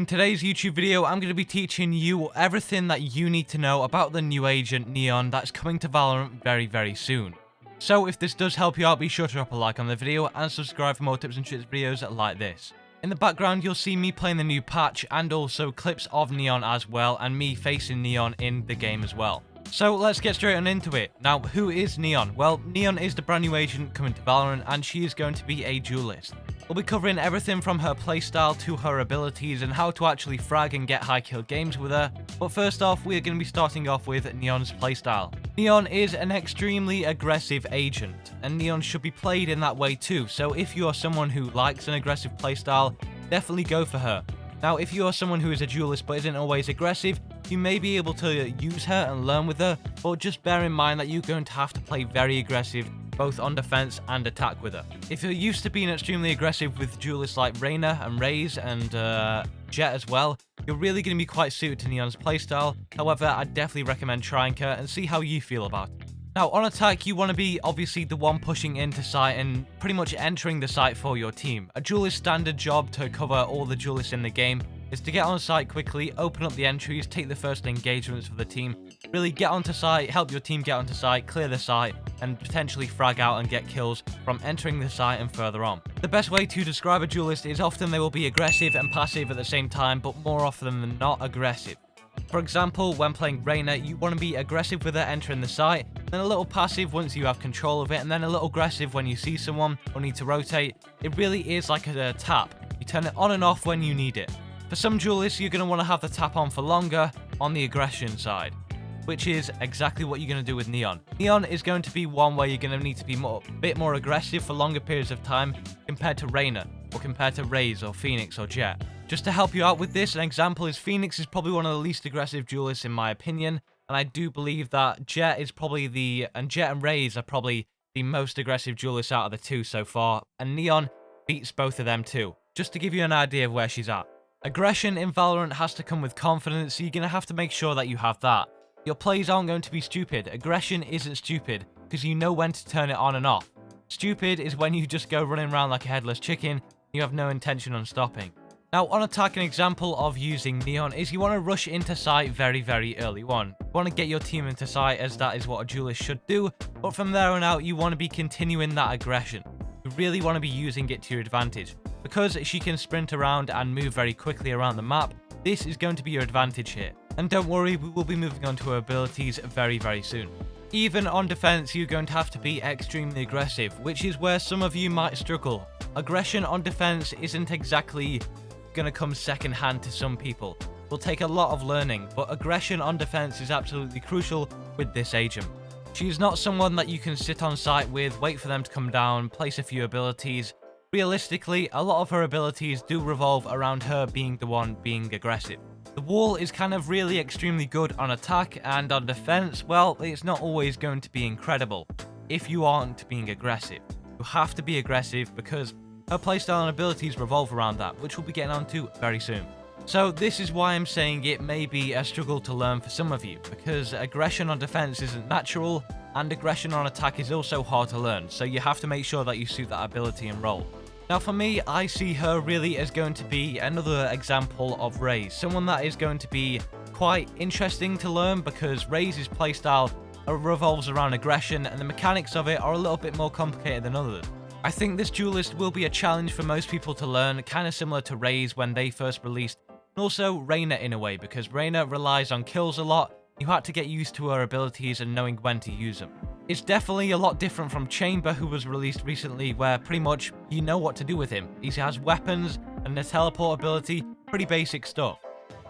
In today's YouTube video, I'm going to be teaching you everything that you need to know about the new agent Neon that's coming to Valorant very soon. So if this does help you out, be sure to drop a like on the video and subscribe for more tips and tricks videos like this. In the background, you'll see me playing the new patch and also clips of Neon as well, and me facing Neon in the game as well. So let's get straight on into it. Now, who is Neon? Well, Neon is the brand new agent coming to Valorant, and she is going to be a duelist. We'll be covering everything from her playstyle to her abilities and how to actually frag and get high kill games with her. But first off, we're going to be starting off with Neon's playstyle. Neon is an extremely aggressive agent, and Neon should be played in that way too. So if you are someone who likes an aggressive playstyle, definitely go for her. Now, if you are someone who is a duelist but isn't always aggressive, you may be able to use her and learn with her, but just bear in mind that you're going to have to play very aggressive both on defense and attack with her. If you're used to being extremely aggressive with duelists like Reyna and Raze and Jet as well, you're really going to be quite suited to Neon's playstyle. However, I definitely recommend trying her and see how you feel about it. Now, on attack, you want to be obviously the one pushing into site and pretty much entering the site for your team. A duelist's standard job to cover all the duelists in the game is to get on site quickly, open up the entries, take the first engagements for the team, really get onto site, help your team get onto site, clear the site, and potentially frag out and get kills from entering the site and further on. The best way to describe a duelist is often they will be aggressive and passive at the same time, but more often than not aggressive. For example, when playing Reyna, you want to be aggressive with her entering the site, then a little passive once you have control of it, and then a little aggressive when you see someone or need to rotate. It really is like a tap. You turn it on and off when you need it. For some duelists, you're going to want to have the tap on for longer on the aggression side, which is exactly what you're going to do with Neon. Neon is going to be one where you're going to need to be a bit more aggressive for longer periods of time compared to Reyna, or compared to Raze or Phoenix or Jet. Just to help you out with this, an example is Phoenix is probably one of the least aggressive duelists in my opinion, and I do believe that Jet and Raze are probably the most aggressive duelists out of the two so far, and Neon beats both of them too, just to give you an idea of where she's at. Aggression in Valorant has to come with confidence, so you're going to have to make sure that you have that. Your plays aren't going to be stupid. Aggression isn't stupid, because you know when to turn it on and off. Stupid is when you just go running around like a headless chicken, and you have no intention on stopping. Now, on attack, an example of using Neon is you want to rush into site very early on. You want to get your team into site, as that is what a duelist should do, but from there on out, you want to be continuing that aggression. You really want to be using it to your advantage. Because she can sprint around and move very quickly around the map, this is going to be your advantage here. And don't worry, we will be moving on to her abilities very soon. Even on defense, you're going to have to be extremely aggressive, which is where some of you might struggle. Aggression on defense isn't exactly going to come second hand to some people. It will take a lot of learning, but aggression on defense is absolutely crucial with this agent. She is not someone that you can sit on site with, wait for them to come down, place a few abilities. Realistically, a lot of her abilities do revolve around her being the one being aggressive. The wall is kind of really extremely good on attack, and on defense, well, it's not always going to be incredible if you aren't being aggressive. You have to be aggressive because her playstyle and abilities revolve around that, which we'll be getting onto very soon. So this is why I'm saying it may be a struggle to learn for some of you, because aggression on defense isn't natural, and aggression on attack is also hard to learn, so you have to make sure that you suit that ability and role. Now for me, I see her really as going to be another example of Raze, someone that is going to be quite interesting to learn because Raze's playstyle revolves around aggression and the mechanics of it are a little bit more complicated than others. I think this duelist will be a challenge for most people to learn, kind of similar to Raze when they first released, and also Reyna in a way, because Reyna relies on kills a lot. You had to get used to her abilities and knowing when to use them. It's definitely a lot different from Chamber, who was released recently, where pretty much you know what to do with him. He has weapons and a teleport ability, pretty basic stuff.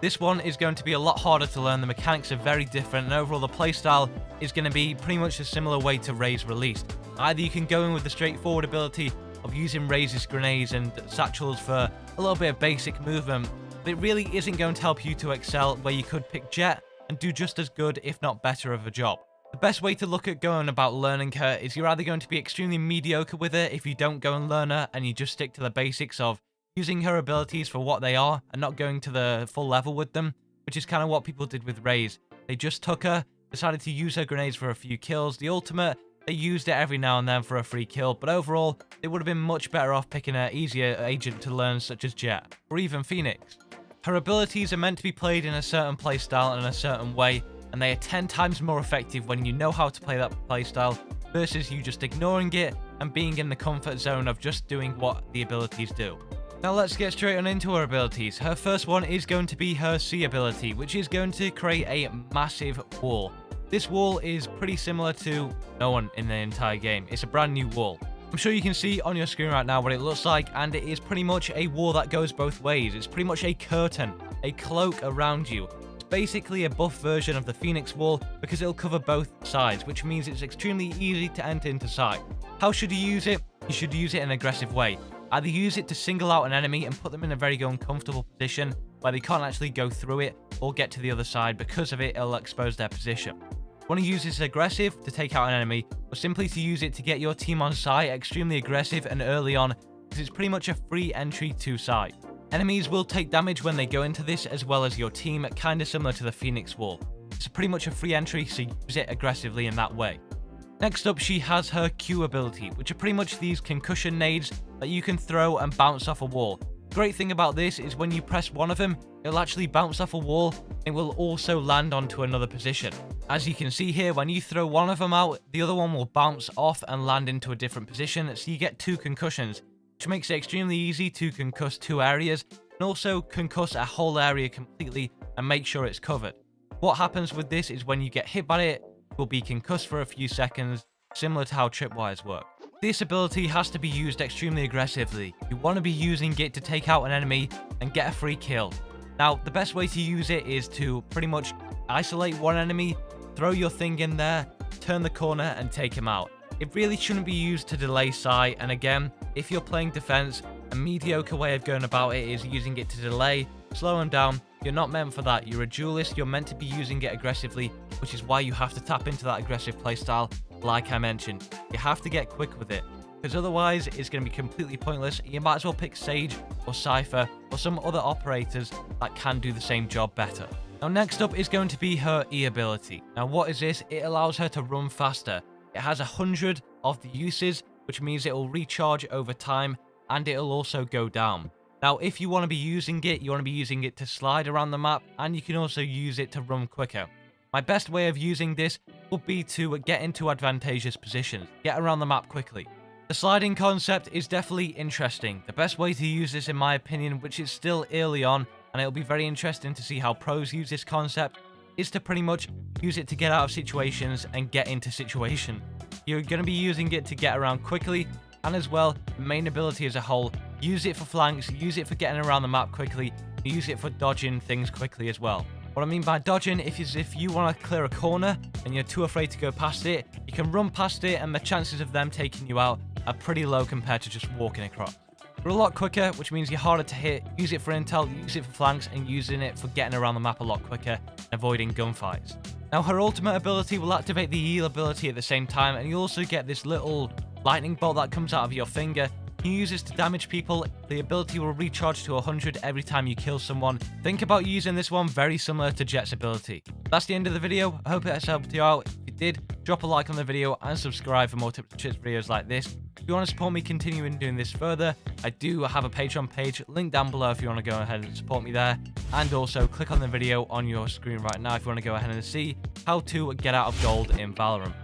This one is going to be a lot harder to learn, the mechanics are very different, and overall the playstyle is going to be pretty much a similar way to Raze released. Either you can go in with the straightforward ability of using Raze's grenades and satchels for a little bit of basic movement, but it really isn't going to help you to excel where you could pick Jet and do just as good, if not better, of a job. The best way to look at going about learning her is you're either going to be extremely mediocre with her if you don't go and learn her and you just stick to the basics of using her abilities for what they are and not going to the full level with them, which is kind of what people did with Raze. They just took her, decided to use her grenades for a few kills. The ultimate, they used it every now and then for a free kill, but overall, they would have been much better off picking an easier agent to learn such as Jet, or even Phoenix. Her abilities are meant to be played in a certain playstyle and in a certain way, and they are 10 times more effective when you know how to play that playstyle versus you just ignoring it and being in the comfort zone of just doing what the abilities do. Now let's get straight on into her abilities. Her first one is going to be her C ability, which is going to create a massive wall. This wall is pretty similar to no one in the entire game. It's a brand new wall. I'm sure you can see on your screen right now what it looks like, and it is pretty much a wall that goes both ways. It's pretty much a curtain, a cloak around you. It's basically a buff version of the Phoenix wall because it'll cover both sides, which means it's extremely easy to enter into sight. How should you use it? You should use it in an aggressive way. Either use it to single out an enemy and put them in a very uncomfortable position where they can't actually go through it or get to the other side. Because of it, it'll expose their position. You want to use this aggressive to take out an enemy, or simply to use it to get your team on site extremely aggressive and early on, because it's pretty much a free entry to site. Enemies will take damage when they go into this, as well as your team, kind of similar to the Phoenix wall. It's pretty much a free entry, so use it aggressively in that way. Next up, she has her Q ability, which are pretty much these concussion nades that you can throw and bounce off a wall. The great thing about this is when you press one of them, it'll actually bounce off a wall. It will also land onto another position. As you can see here, when you throw one of them out, the other one will bounce off and land into a different position, so you get 2 concussions, which makes it extremely easy to concuss 2 areas, and also concuss a whole area completely and make sure it's covered. What happens with this is when you get hit by it, will be concussed for a few seconds, similar to how tripwires work. This ability has to be used extremely aggressively. You want to be using it to take out an enemy and get a free kill. Now, the best way to use it is to pretty much isolate one enemy, throw your thing in there, turn the corner and take him out. It really shouldn't be used to delay sight, and again, if you're playing defense, a mediocre way of going about it is using it to delay, slow him down. You're not meant for that. You're a duelist, you're meant to be using it aggressively, which is why you have to tap into that aggressive playstyle, like I mentioned. You have to get quick with it, because otherwise it's going to be completely pointless. You might as well pick Sage or Cypher or some other operators that can do the same job better. Now next up is going to be her E ability. Now what is this? It allows her to run faster. It has 100 of the uses, which means it will recharge over time, and it'll also go down. Now, if you want to be using it, you want to be using it to slide around the map, and you can also use it to run quicker. My best way of using this would be to get into advantageous positions, get around the map quickly. The sliding concept is definitely interesting. The best way to use this, in my opinion, which is still early on, and it'll be very interesting to see how pros use this concept, is to pretty much use it to get out of situations and get into situations. You're going to be using it to get around quickly, and as well, the main ability as a whole, use it for flanks, use it for getting around the map quickly, use it for dodging things quickly as well. What I mean by dodging is if you want to clear a corner and you're too afraid to go past it, you can run past it and the chances of them taking you out are pretty low compared to just walking across. They're a lot quicker, which means you're harder to hit. Use it for intel, use it for flanks, and using it for getting around the map a lot quicker and avoiding gunfights. Now her ultimate ability will activate the heal ability at the same time, and you also get this little lightning bolt that comes out of your finger. You use this to damage people. The ability will recharge to 100 every time you kill someone. Think about using this one very similar to Jet's ability. That's the end of the video. I hope it has helped you out. If it did, drop a like on the video and subscribe for more tips and tricks videos like this. If you want to support me continuing doing this further, I do have a Patreon page, link down below if you want to go ahead and support me there. And also click on the video on your screen right now if you want to go ahead and see how to get out of gold in Valorant.